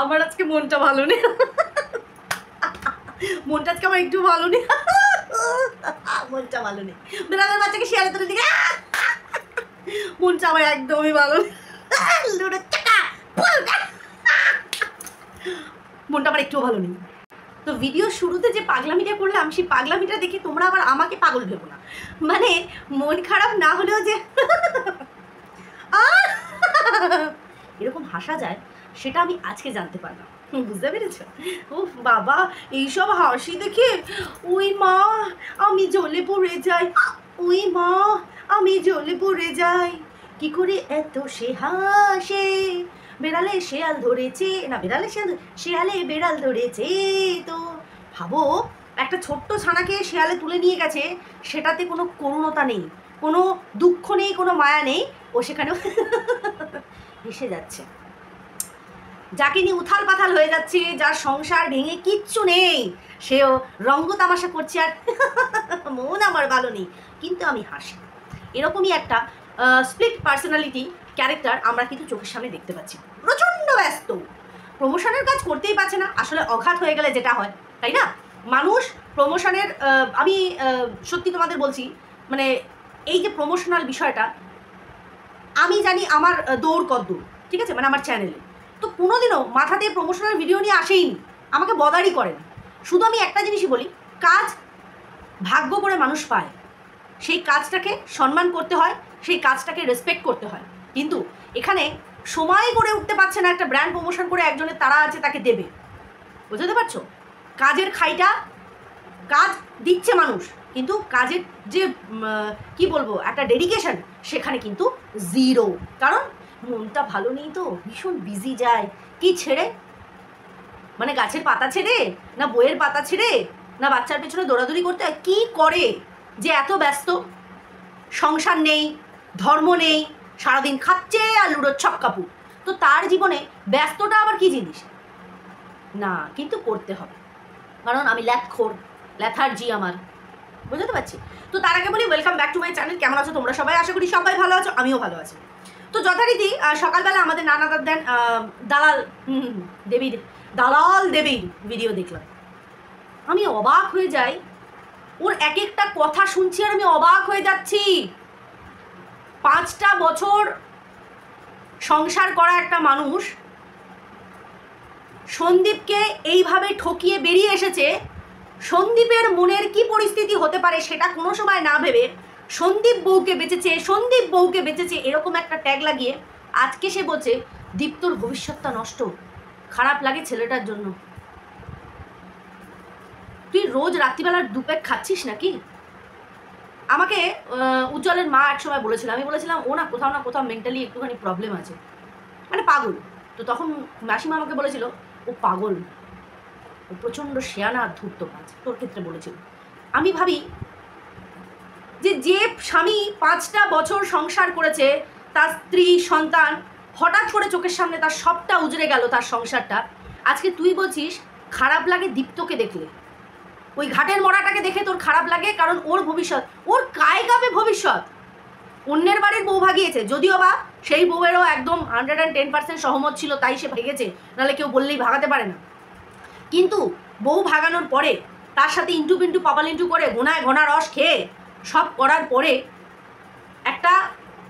আমার আজকে মনটা ভালো নেই, মনটা আজকে আমার একটু ভালো নেই, মনটা ভালো নেই। বেড়ালের বাচ্চাকে শেয়ারে তুলে দিকে মনটা আমার একদমই ভালো নেই, মনটা আমার একটুও ভালো নেই। তো ভিডিও শুরুতে যে পাগলামিটা করলাম সেই পাগলামিটা দেখে তোমরা আবার আমাকে পাগল ভেবো না। মানে মন খারাপ না হলেও যে এরকম হাসা যায় সেটা আমি আজকে জানতে পারলাম, বুঝতে পেরেছ? ও বাবা, এইসব হাসি দেখে ওই মা আমি জ্বলে পড়ে যাই, ওই মা আমি জ্বলে পড়ে যাই, কি করে এত সে হাসে, বেড়ালে শেয়াল ধরেছে না, বেড়ালে শেয়ালে বেড়াল ধরেছে। তো ভাবো একটা ছোট্ট ছানাকে শেয়ালে তুলে নিয়ে গেছে, সেটাতে কোনো করুণতা নেই, কোনো দুঃখ নেই, কোনো মায়া নেই, ও সেখানেও হেসে যাচ্ছে। যাকে নিয়ে উথাল পাথাল হয়ে যাচ্ছে, যার সংসার ভেঙে কিচ্ছু নেই, সেও রঙ্গ তামাশা করছে আর মন আমার ভালো নেই, কিন্তু আমি হাসি। এরকমই একটা স্প্লিট পার্সোনালিটি ক্যারেক্টার আমরা কিন্তু চোখের সামনে দেখতে পাচ্ছি। প্রচণ্ড ব্যস্ত, প্রমোশনের কাজ করতেই পারছে না, আসলে অঘাত হয়ে গেলে যেটা হয়, তাই না? মানুষ প্রমোশনের, আমি সত্যি তোমাদের বলছি, মানে এই যে প্রমোশনাল বিষয়টা, আমি জানি আমার দৌড় কদ্দূর, ঠিক আছে, মানে আমার চ্যানেলে তো কোনোদিনও মাথা দিয়ে প্রমোশনাল ভিডিও নিয়ে আসেইনি, আমাকে বদারই করে না। শুধু আমি একটা জিনিসই বলি, কাজ ভাগ্য করে মানুষ পায়, সেই কাজটাকে সম্মান করতে হয়, সেই কাজটাকে রেসপেক্ট করতে হয়। কিন্তু এখানে সময় করে উঠতে পারছে না, একটা ব্র্যান্ড প্রমোশন করে একজনের তারা আছে তাকে দেবে, বুঝতে পারছো? কাজের খাইটা, কাজ দিচ্ছে মানুষ, কিন্তু কাজের যে কি বলবো একটা ডেডিকেশন, সেখানে কিন্তু জিরো। কারণ মনটা ভালো নেই, তো ভীষণ বিজি যায়। কি ছেড়ে, মানে গাছের পাতা ছেড়ে, না বইয়ের পাতা ছেড়ে, না বাচ্চার পেছনে দৌড়াদৌড়ি করতে হয়, কী করে যে এত ব্যস্ত? সংসার নেই, ধর্ম নেই, সারাদিন খাচ্ছে আর লুডোর ছক্কাপু। তো তার জীবনে ব্যস্তটা আবার কি জিনিস? না, কিন্তু করতে হবে, কারণ আমি ল্যাথখোর, ল্যাথার্জি আমার, বুঝতে পারছি। তো তার আগে বলি, welcome back to my channel. কেমন আছো তোমরা সবাই? আশা করি সবাই ভালো আছো, আমিও ভালো আছি। তো যথারীতি সকালবেলা আমাদের নানা দেন দালাল দেবীর ভিডিও দেখলাম। আমি অবাক হয়ে যাই, ওর এক একটা কথা শুনছি আর আমি অবাক হয়ে যাচ্ছি। 5টা বছর সংসার করা একটা মানুষ সন্দীপকে এইভাবে ঠকিয়ে বেরিয়ে এসেছে। সন্দীপের মনের কি পরিস্থিতি হতে পারে সেটা কোনো সময় না ভেবে সন্দীপ বউকে বেঁচেছে এরকম একটা ট্যাগ লাগিয়ে আজকে সে বলছে দীপ্তর ভবিষ্যৎটা নষ্ট। খারাপ লাগে ছেলেটার জন্য। তুই রোজ রাত্রিবেলার দুপ্যাক খাচ্ছিস নাকি? আমাকে উজ্জ্বলের মা এক সময় বলেছিল, আমি বলেছিলাম ও না কোথাও মেন্টালি একটুখানি প্রবলেম আছে, মানে পাগল। তো তখন মাসিমা আমাকে বলেছিল ও পাগল, ও প্রচণ্ড শেয়ানা ধূর্ত কাজ, তোর ক্ষেত্রে বলেছিল। আমি ভাবি যে স্বামী 5টা বছর সংসার করেছে, তার স্ত্রী সন্তান, হঠাৎ করে চোখের সামনে তার সবটা উজড়ে গেল, তার সংসারটা। আজকে তুই বলছিস খারাপ লাগে দীপ্তকে দেখলে, ওই ঘাটের মরাটাকে দেখে তোর খারাপ লাগে, কারণ ওর ভবিষ্যৎ, ওর কায় গাবে ভবিষ্যৎ। অন্যের বাড়ির বউ ভাগিয়েছে, যদিও বা সেই বউয়েরও একদম 110% সহমত ছিল, তাই সে ভেগেছে, নাহলে কেউ বললেই ভাগাতে পারে না। কিন্তু বউ ভাগানোর পরে তার সাথে ইন্টু পিন্টু পাপালিন্টু করে ঘোনা রস খেয়ে সব করার পরে একটা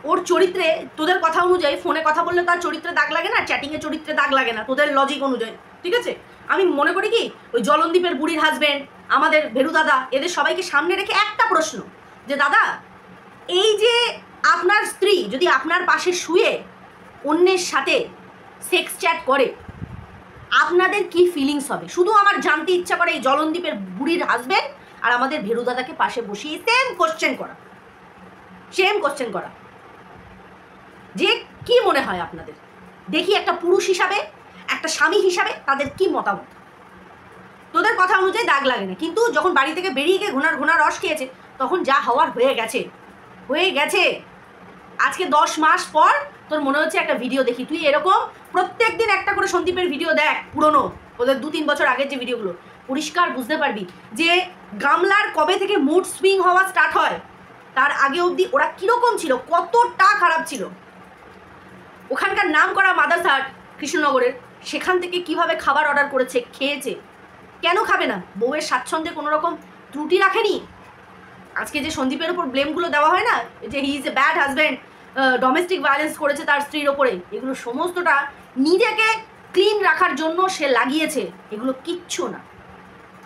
ওর চরিত্রে, তোদের কথা অনুযায়ী ফোনে কথা বললে তার চরিত্রে দাগ লাগে না, চ্যাটিংয়ে চরিত্রে দাগ লাগে না, তোদের লজিক অনুযায়ী, ঠিক আছে? আমি মনে করি কি, ওই জলনদীপের বুড়ির হাজব্যান্ড, আমাদের ভেরু দাদা, এদের সবাইকে সামনে রেখে একটা প্রশ্ন, যে দাদা এই যে আপনার স্ত্রী যদি আপনার পাশে শুয়ে অন্যের সাথে সেক্স চ্যাট করে, আপনাদের কি ফিলিংস হবে? শুধু আমার জানতে ইচ্ছা করে এই জলনদীপের বুড়ির হাজব্যান্ড আর আমাদের ভেরু দাদাকে পাশে বসিয়ে সেম কোশ্চেন করা, যে কি মনে হয় আপনাদের? দেখি একটা পুরুষ হিসাবে, একটা স্বামী হিসাবে তাদের কি মতামত। তোদের কথা অনুযায়ী দাগ লাগে না, কিন্তু যখন বাড়ি থেকে বেরিয়ে গিয়ে ঘোনা রস খেয়েছে, তখন যা হওয়ার হয়ে গেছে। আজকে 10 মাস পর তোর মনে হচ্ছে একটা ভিডিও দেখি। তুই এরকম প্রত্যেক দিন একটা করে সন্দীপের ভিডিও দেখ, পুরনো, ওদের 2-3 বছর আগের যে ভিডিওগুলো, পরিষ্কার বুঝতে পারবি যে গামলার কবে থেকে মুড সুইং হওয়া স্টার্ট হয়, তার আগে অবধি ওরা কীরকম ছিল, কতটা খারাপ ছিল। ওখানকার নাম করা মাদারসাট কৃষ্ণনগরের, সেখান থেকে কিভাবে খাবার অর্ডার করেছে, খেয়েছে, কেন খাবে না? বউয়ের স্বাচ্ছন্দ্যে কোনো রকম ত্রুটি রাখেনি? আজকে যে সন্দীপের ওপর ব্লেমগুলো দেওয়া হয় না, যে he is a bad husband, domestic violence করেছে তার স্ত্রীর ওপরে, এগুলো সমস্তটা নিজেকে ক্লিন রাখার জন্য সে লাগিয়েছে, এগুলো কিচ্ছু না।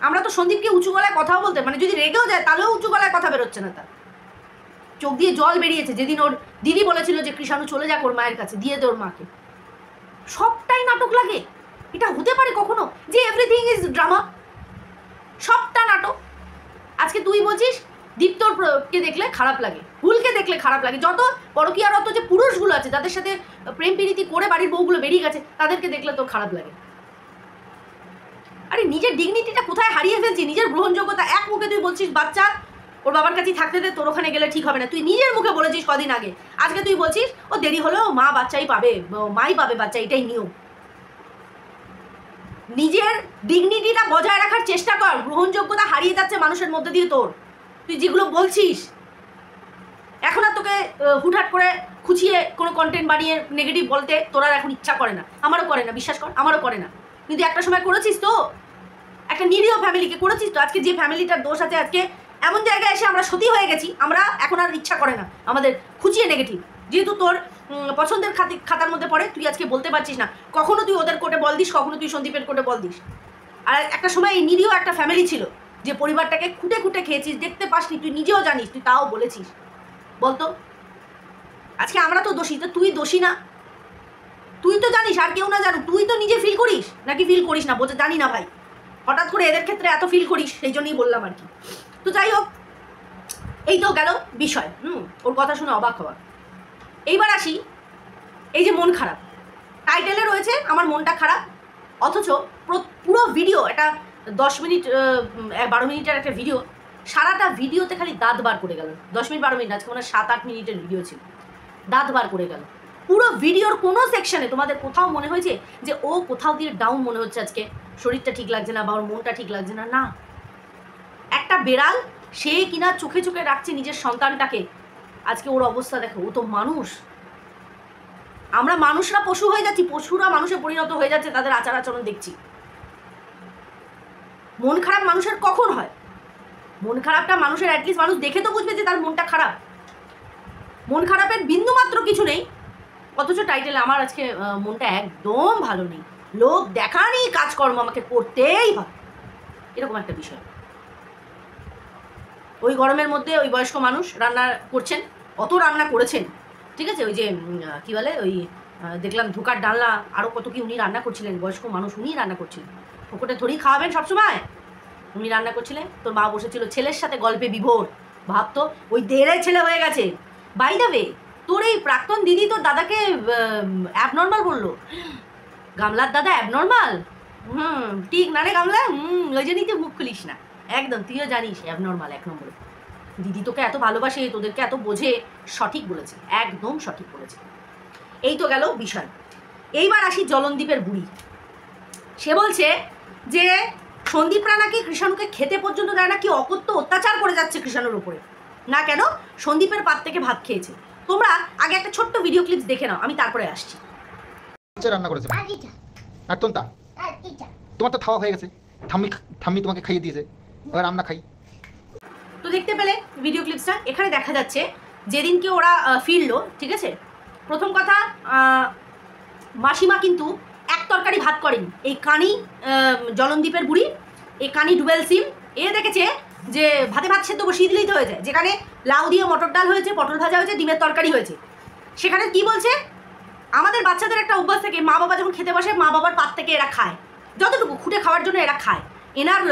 আমরা তো সন্দীপকে উঁচু গলায় কথাও বলতে, মানে যদি রেগেও যায় তাহলেও উঁচু গলায় কথা বেরোচ্ছে না তার, চোখ দিয়ে জল বেরিয়েছে যেদিন ওর দিদি বলেছিল যে কৃষাণু চলে যাক ওর মায়ের কাছে, দিয়ে দে ওর মাকে। সবটাই নাটক লাগে? এটা হতে পারে কখনো যে এভরিথিং ইজ ড্রামা? সবটা নাটক। আজকে তুই বলছিস দীপ্তকে দেখলে খারাপ লাগে, হুলকে দেখলে খারাপ লাগে, যত পরকীয়ারত যে পুরুষগুলো আছে যাদের সাথে প্রেম প্রীতি করে বাড়ির বউগুলো বেরিয়ে গেছে তাদেরকে দেখলে তোর খারাপ লাগে। আরে নিজের ডিগনিটিটা কোথায় হারিয়ে ফেলছি, নিজের গ্রহণযোগ্যতা। এক মুখে তুই বলছিস বাচ্চা ওর বাবার কাছেই থাকতে দে, তোর ওখানে গেলে ঠিক হবে না, তুই নিজের মুখে বলেছিস কদিন আগে। আজকে তুই বলছিস ও দেরি হলেও মা বাচ্চাই পাবে, মাই পাবে বাচ্চা, এটাই নিয়ম। নিজের ডিগনিটিটা বজায় রাখার চেষ্টা কর, গ্রহণযোগ্যতা হারিয়ে যাচ্ছে মানুষের মধ্যে দিয়ে তোর। তুই যেগুলো বলছিস এখন আর তোকে হুটহাট করে খুঁচিয়ে কোনো কন্টেন্ট বানিয়ে নেগেটিভ বলতে তোর আর এখন ইচ্ছা করে না, আমারও করে না, বিশ্বাস কর, আমারও করে না। কিন্তু একটা সময় করেছিস তো, একটা নিরীহ ফ্যামিলিকে করেছিস তো। আজকে যে ফ্যামিলিটার দোষ আছে, আজকে এমন জায়গায় এসে আমরা সতী হয়ে গেছি, আমরা এখন আর ইচ্ছা করে না আমাদের খুঁচিয়ে নেগেটিভ। যেহেতু তোর পছন্দের খাতার মধ্যে পড়ে, তুই আজকে বলতে পারছিস না। কখনো তুই ওদের কোর্টে বল দিস, কখনো তুই সন্দীপের কোর্টে বল দিস। আর একটা সময় এই নিরীহ একটা ফ্যামিলি ছিল, যে পরিবারটাকে খুঁটে খুঁটে খেয়েছিস, দেখতে পাসনি, তুই নিজেও জানিস, তুই তাও বলেছিস। বলতো আজকে আমরা তো দোষী, তো তুই দোষী না? তুই তো জানিস, আর কেউ না জানুক, তুই তো নিজে ফিল করিস নাকি ফিল করিস না বোঝা জানি না ভাই। হঠাৎ করে এদের ক্ষেত্রে এত ফিল করিস, সেই জন্যই বললাম আর কি। তো যাই হোক, এই তো গেল বিষয়। ওর কথা শুনে অবাক হওয়া। এইবার আসি এই যে মন খারাপ, টাইটেলে রয়েছে আমার মনটা খারাপ, অথচ পুরো ভিডিও, এটা 10 মিনিট 12 মিনিটের একটা ভিডিও, সারাটা ভিডিওতে খালি দাঁত বার করে গেল। 10 মিনিট 12 মিনিট, আজকে মানে 7-8 মিনিটের ভিডিও ছিল, দাঁত বার করে গেল। পুরো ভিডিওর কোনো সেকশনে তোমাদের কোথাও মনে হয়েছে যে ও কোথাও দিয়ে ডাউন মনে হচ্ছে, আজকে শরীরটা ঠিক লাগছে না বা ওর মনটা ঠিক লাগছে না? না, একটা বেড়াল, সে কিনা চোখে চোখে রাখছে নিজের সন্তানটাকে, আজকে ওর অবস্থা দেখো। ও তো মানুষ, আমরা মানুষরা পশু হয়ে যাচ্ছি, পশুরা মানুষে পরিণত হয়ে যাচ্ছে, তাদের আচার আচরণ দেখছি। মন খারাপ মানুষের কখন হয়? মন খারাপটা মানুষের অ্যাটলিস্ট মানুষ দেখে তো বুঝবে যে তার মনটা খারাপ। মন খারাপের বিন্দুমাত্র কিছু নেই, অথচ টাইটেলে আমার আজকে মনটা একদম ভালো নেই, লোক দেখানি কাজকর্ম আমাকে করতেই হয়, এরকম একটা বিষয়। ওই গরমের মধ্যে ওই বয়স্ক মানুষ রান্না করছেন, অত রান্না করেছেন, ঠিক আছে, ওই যে কী বলে, ওই দেখলাম ধোকার ডালনা, আরও কত কি উনি রান্না করছিলেন, বয়স্ক মানুষ উনিই রান্না করছিলেন, ওকে থোড়ি খাওয়াবেন সবসময়, উনি রান্না করছিলেন। তোর মা বসেছিল ছেলের সাথে গল্পে বিভোর, ভাবতো ওই দেড়ে ছেলে হয়ে গেছে। বাই দ্য ওয়ে, তোর এই প্রাক্তন দিদি তোর দাদাকে অ্যাবনর্মাল বললো, গামলার দাদা অ্যাবনর্মাল? ঠিক না রে গামলা, ওই জন্যই তুই মুখ খুলিস না একদম, তুইও জানিস অ্যাবনর্মাল 1 নম্বরে। দিদি তোকে এত ভালোবাসে, তোদেরকে এত বোঝে, সঠিক বলেছে, একদম সঠিক বলেছে। এই তো গেল বিষয়। এইবার আসি জলনদীপের বুড়ি। সে বলছে যে সন্দীপরা নাকি কৃষাণুকে খেতে পর্যন্ত দেয় না, কি অকথ্য অত্যাচার করে যাচ্ছে কৃষাণুর উপরে। না কেন, সন্দীপের পাত থেকে ভাত খেয়েছে। তোমরা আগে একটা ছোট্ট ভিডিও ক্লিপস দেখে নাও, আমি তারপরে আসছি। রান্না করেছে একদম, তা তোমার তো খাওয়া হয়ে গেছে, ঠাম্মি তোমাকে খাইয়ে দিয়েছে, এবার আমরা খাই। তো দেখতে পেলে ভিডিও ক্লিপসটা, এখানে দেখা যাচ্ছে যেদিনকে ওরা ফিরলো, ঠিক আছে, প্রথম কথা মাসিমা কিন্তু এক তরকারি ভাত করেনি। এই কানি জলনদীপের বুড়ি, এই কানি ডুবেল সিম, এ দেখেছে যে ভাতে ভাত সেদ্ধ বসিয়ে দিলেই তো হয়ে যায়, যেখানে লাউ দিয়ে মটর ডাল হয়েছে, পটল ভাজা হয়েছে, ডিমের তরকারি হয়েছে। সেখানে কি বলছে, আমাদের বাচ্চাদের একটা অভ্যাস থেকে, মা বাবা যখন খেতে বসে মা বাবার পাত থেকে এরা খায়, যতটুকু খুঁটে খাওয়ার জন্য এরা খায়। এনার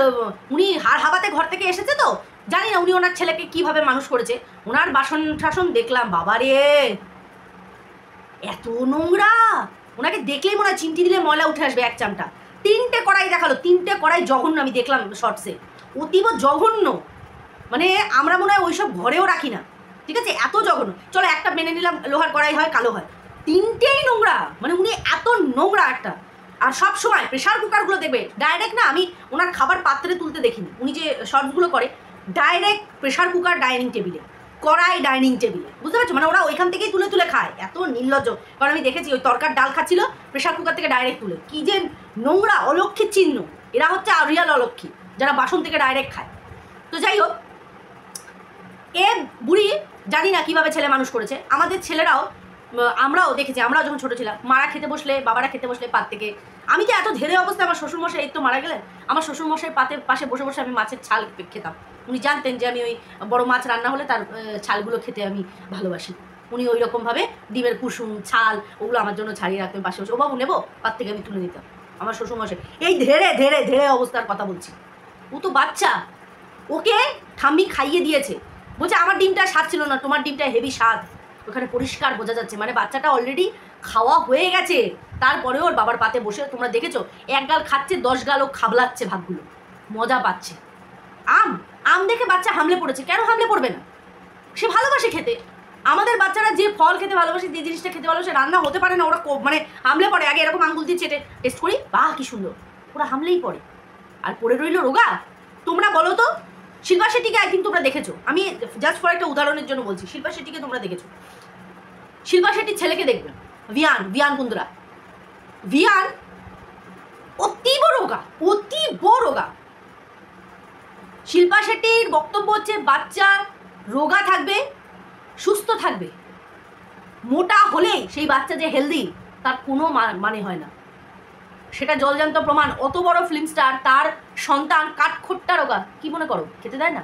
উনি হাড় হাবাতে ঘর থেকে এসেছে, তো জানি না উনি ওনার ছেলেকে কিভাবে মানুষ করেছে। ওনার বাসন টাসন দেখলাম, বাবারে এত নোংরা, ওনাকে দেখলেই মনে হয় চিমটি দিলে ময়লা উঠে আসবে এক চামটা। 3টে কড়াই দেখালো, 3টে কড়াই জঘন্য, আমি দেখলাম শর্টসে, অতীব জঘন্য। মানে আমরা মনে হয় ওইসব ঘরেও রাখি না, ঠিক আছে, এত জঘন্য। চলো একটা মেনে নিলাম, লোহার কড়াই হয়, কালো হয়, 3টেই নোংরা। মানে উনি এত নোংরা একটা। আর সব সময় প্রেশার কুকারগুলো দেখবে ডাইরেক্ট, না আমি ওনার খাবার পাত্রে তুলতে দেখিনি, উনি যে শর্টসগুলো করে ডাইরেক্ট প্রেশার কুকার ডাইনিং টেবিলে, কড়াই ডাইনিং টেবিলে, বুঝতে পারছো? মানে ওরা ওইখান থেকেই তুলে তুলে খায়, এত নির্লজ্জ। কারণ আমি দেখেছি ওই তরকার ডাল খাচ্ছিল প্রেশার কুকার থেকে ডাইরেক্ট তুলে, কি যে নোংরা, অলক্ষীর চিহ্ন। এরা হচ্ছে রিয়াল অলক্ষী, যারা বাসন থেকে ডাইরেক্ট খায়। তো যাই হোক, এ বুড়ি জানি না কীভাবে ছেলে মানুষ করেছে। আমাদের ছেলেরাও, আমরাও দেখেছি, আমরাও যখন ছোটো ছিলাম, মারা খেতে বসলে, বাবারা খেতে বসলে পাত থেকে, আমি তো এত ধেরে অবস্থায়, আমার শ্বশুরমশাই এই তো মারা গেলেন, আমার শ্বশুরমশাই পাশে বসে বসে আমি মাছের ছাল খেতাম। উনি জানতেন যে আমি ওই বড় মাছ রান্না হলে তার ছালগুলো খেতে আমি ভালোবাসি। উনি ওই রকমভাবে ডিমের কুসুম, ছাল, ওগুলো আমার জন্য ছাড়িয়ে রাখতেন পাশে বসে। ও বাবু নেবো, পাত থেকে আমি তুলে নিতাম। আমার শ্বশুরমশাই এই ধেরে ধেরে ধেরে অবস্থার কথা বলছি। ও তো বাচ্চা, ওকে ঠাম্মি খাইয়ে দিয়েছে, বলছে আমার ডিমটা স্বাদ ছিল না, তোমার ডিমটা হেভি স্বাদ। ওখানে পরিষ্কার বোঝা যাচ্ছে, মানে বাচ্চাটা অলরেডি খাওয়া হয়ে গেছে, তারপরেও ওর বাবার পাতে বসে তোমরা দেখেছো, এক গাল খাচ্ছে, 10 গাল ও খাবলাচ্ছে ভাতগুলো, মজা পাচ্ছে। আম দেখে বাচ্চা হামলে পড়েছে, কেন হামলে পড়বে না? সে ভালোবাসে খেতে। আমাদের বাচ্চারা যে ফল খেতে ভালোবাসে, যে জিনিসটা খেতে ভালোবাসে, রান্না হতে পারে না, ওরা মানে হামলে পড়ে। আগে এরকম আঙ্গুল দিয়ে চেটে টেস্ট করি, বাহ কি সুন্দর, ওরা হামলেই পড়ে। আর পড়ে রইল রোগা। তোমরা বলো তো, শিল্পা শেট্টিকে আই থিঙ্ক তোমরা দেখেছো, আমি জাস্ট ফর একটা উদাহরণের জন্য বলছি, শিল্পা শেট্টিকে তোমরা দেখেছো। শিল্পা শেট্টির ছেলেকে দেখবেন, ভিয়ান কুন্দরা। ভিয়ান অতীব রোগা। শিল্পা শেট্টির বক্তব্য হচ্ছে বাচ্চা রোগা থাকবে, সুস্থ থাকবে, মোটা হলেই সেই বাচ্চা যে হেলদি তার কোনো মানে হয় না। সেটা জলজান্ত প্রমাণ। অত বড় ফিল্ম স্টার, তার সন্তান কাঠখোট্টা রোগা, কি মনে করো খেতে দেয় না?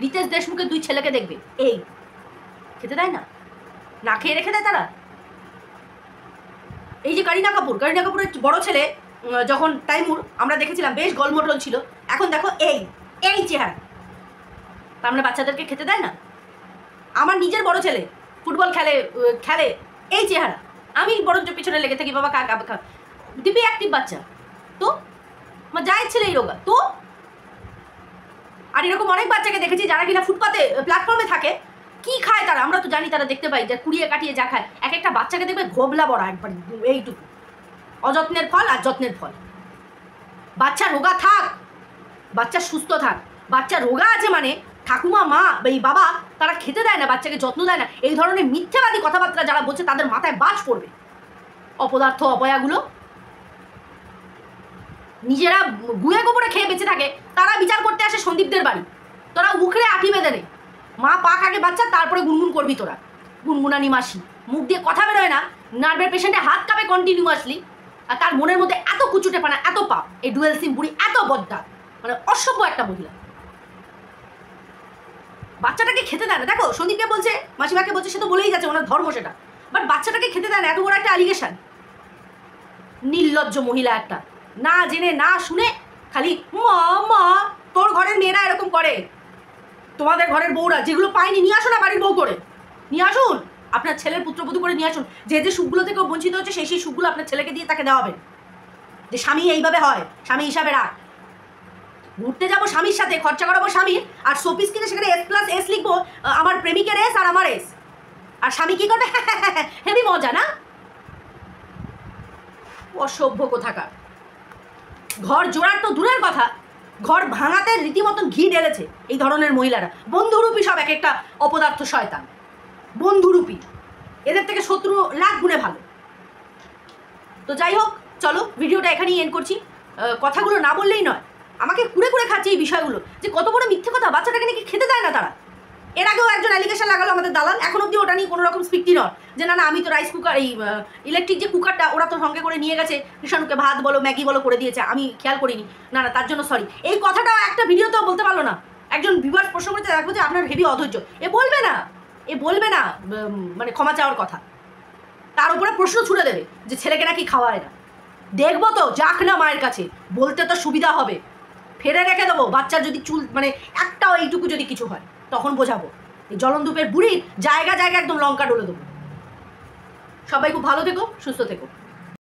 রিতেশ দেশমুখের 2 ছেলেকে দেখবে, এই খেতে দেয় না, না খেয়ে রেখে দেয় তারা। এই যে কারিনা কাপুরের বড় ছেলে যখন তাইমুর, আমরা দেখেছিলাম বেশ গলমটল ছিল, এখন দেখো এই চেহারা। তার মানে বাচ্চাদেরকে খেতে দেয় না। আমার নিজের বড় ছেলে ফুটবল খেলে এই চেহারা, আমি বরঞ্চ পিছনে লেগে থাকি, বাবা খা দিবি, অ্যাক্টিভ বাচ্চা। তো আমার জায়ের ছেলে এই রোগা। তো আর এরকম অনেক বাচ্চাকে দেখেছি যারা কিনা ফুটপাতে, প্ল্যাটফর্মে থাকে, কি খায় তারা আমরা তো জানি, তারা দেখতে পাই, যা কুড়িয়ে কাটিয়ে যা খায়, এক একটা বাচ্চাকে দেখবে ঘোবলা বড়া একবার, এইটুকু। অযত্নের ফল আর যত্নের ফল। বাচ্চা রোগা থাক, বাচ্চা সুস্থ থাক। বাচ্চা রোগা আছে মানে ঠাকুমা, মা, এই বাবা, তারা খেতে দেয় না, বাচ্চাকে যত্ন দেয় না, এই ধরনের মিথ্যাবাদী কথাবার্তা যারা বলছে তাদের মাথায় বাজ পড়বে। অপদার্থ অপয়াগুলো নিজেরা গুয়ে গোবরে খেয়ে বেঁচে থাকে, তারা বিচার করতে আসে সন্দীপদের বাড়ি। তোরা উখড়ে আঁটি বেঁধে নে, মা পাক আগে বাচ্চা, তারপরে গুনগুন করবি তোরা, গুনগুনানি মাসি। মুখ দিয়ে কথা বেরোয় না, নার্ভের পেশেন্টে হাত কাঁপে কন্টিনিউয়াসলি, আর তার মনের মধ্যে এত কুচুটে পানা, এত পাপ। এই ডুয়েল সিম বুড়ি এত বদ্দা, মানে অসভ্য একটা মহিলা। বাচ্চাটাকে খেতে দেয় না। দেখো সন্দীপকে বলছে, মাসিমাকে বলছে, সে তো বলেই যাচ্ছে ওনার ধর্ম সেটা, বাট বাচ্চাটাকে খেতে দেয় না, এত বড় একটা অ্যালিগেশন। নির্লজ্জ মহিলা একটা, না জেনে না শুনে খালি মা। তোর ঘরের মেয়েরা এরকম করে, তোমাদের ঘরের বউরা যেগুলো পায়নি নিয়ে আসুন, বাড়ির বউ করে নিয়ে আসুন, আপনার ছেলের পুত্রবধূ করে নিয়ে আসুন। যে সুখগুলো থেকে বঞ্চিত হচ্ছে, সেই সুখগুলো আপনার ছেলেকে দিয়ে তাকে দেওয়া হবে। যে স্বামী এইভাবে হয়, স্বামী হিসাবে রাখ। ঘুরতে যাবো স্বামীর সাথে, খরচা করাবো স্বামীর, আর শোপিস কিনে সেখানে S+S লিখবো, আমার প্রেমিকের S আর আমার S, আর স্বামী কি করবে? হেবি মজা না? অসভ্য কোথাকার। ঘর জোড়ার তো দূরের কথা, ঘর ভাঙাতে রীতিমতন ঘি ঢেলেছে এই ধরনের মহিলারা। বন্ধুরূপী সব এক একটা অপদার্থ শয়তান, বন্ধুরূপী। এদের থেকে শত্রু লাখ গুণে ভালো। তো যাই হোক, চলো ভিডিওটা এখানেই এন্ড করছি। কথাগুলো না বললেই নয়, আমাকে কুড়ে কুড়ে খাচ্ছে এই বিষয়গুলো, যে কত বড় মিথ্যে কথা। বাচ্চাটাকে নাকি খেতে দেয় না তারা। এর আগেও একজন অ্যালিগেশন লাগালো আমাদের দালাল, এখন অব্দি ওটা নিয়ে কোনো রকম স্পিকটি নয়, যে না আমি তো রাইস কুকার, এই ইলেকট্রিক যে কুকারটা ওরা তো সঙ্গে করে নিয়ে গেছে, কৃষাণুকে ভাত বলো ম্যাগি বলো করে দিয়েছে, আমি খেয়াল করিনি। না তার জন্য সরি। এই কথাটা একটা ভিডিওতেও বলতে পারলো না। একজন ভিউয়ার্স প্রশ্ন করতে দেখবো যে আপনার হেভি অধৈর্য, এ বলবে না মানে ক্ষমা চাওয়ার কথা। তার উপরে প্রশ্ন ছুড়ে দেবে যে ছেলেকে নাকি খাওয়ায় না। দেখবো তো, যাক না মায়ের কাছে, বলতে তো সুবিধা হবে। ফেরে রেখে দেবো, বাচ্চার যদি চুল মানে একটাও এইটুকু যদি কিছু হয়, তখন বোঝাবো। এই জলন্দূপের বুড়ির জায়গা একদম লঙ্কা ডলে দেবো। সবাই খুব ভালো থেকো, সুস্থ থেকো।